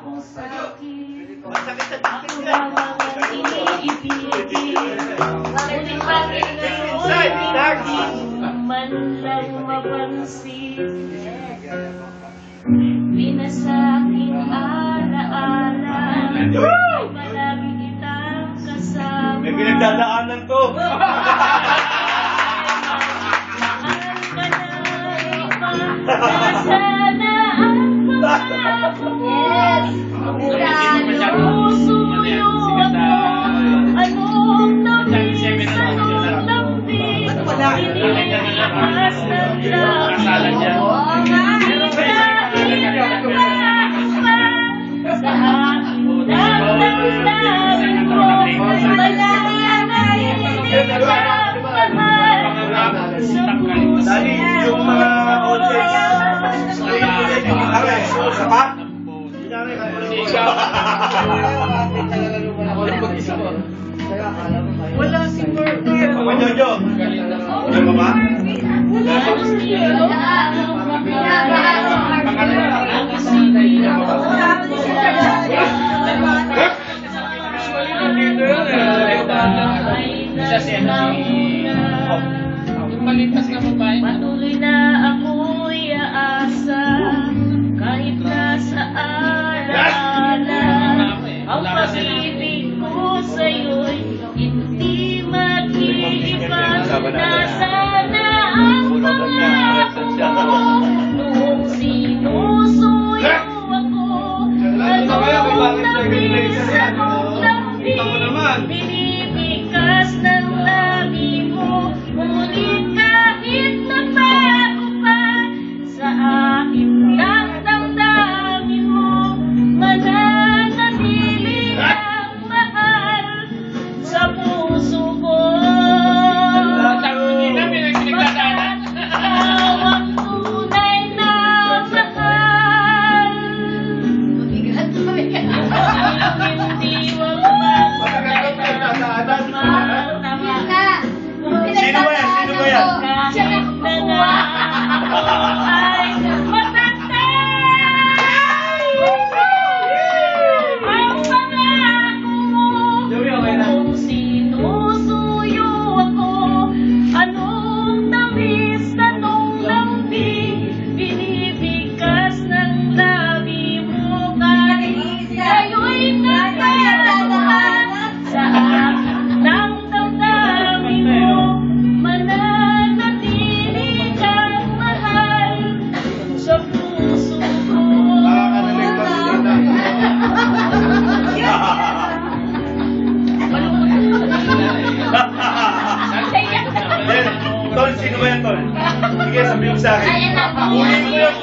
ako sa'kin. Ako lang ang iniibigin. Ngunit bakit ngayon hindi man lang mapansin? Pinasaking alaala ay palagi kitang kasama. May pinagdadaanan to. Sana ang pangako mo. Sinusuyo ako. Anong tamis, anong lambing. Iniipas ng langit mo. Sa aking damdamin mo. Malaya na inikang mahal. Sa puso Yung mga audience. Sapat? Wala si Murphy. Jojo. Ano ba ba? Patuloy na ako'y aasa kahit nasa alaala. Ang pag-ibig ko sa'yo'y hindi mag-iipas. Nasana ang pangako mo noong sinusuyo ako. Anong tamis, anong lambing, binibigas ng labi mo. Ngunit kahit nabago pa sa aking damdamin mo, mananatili ang mahal sa puso ko. Basta ikaw ang tunay na mahal. Hindi wag Sino ba yan? Sino ba yan? kahit na nga ay matatay. Ang pangako mo kung sinusuyo ako. Anong tamis, anong lambing, binibigas ng labi mo. Kahit sa'yo'y nagkakaroon sa aking damdamin mo, mananatili kang mahal sa puso ko. Tol, sino ba yan, Tol? Sige, sabihin mo sa akin. Kunin ko yung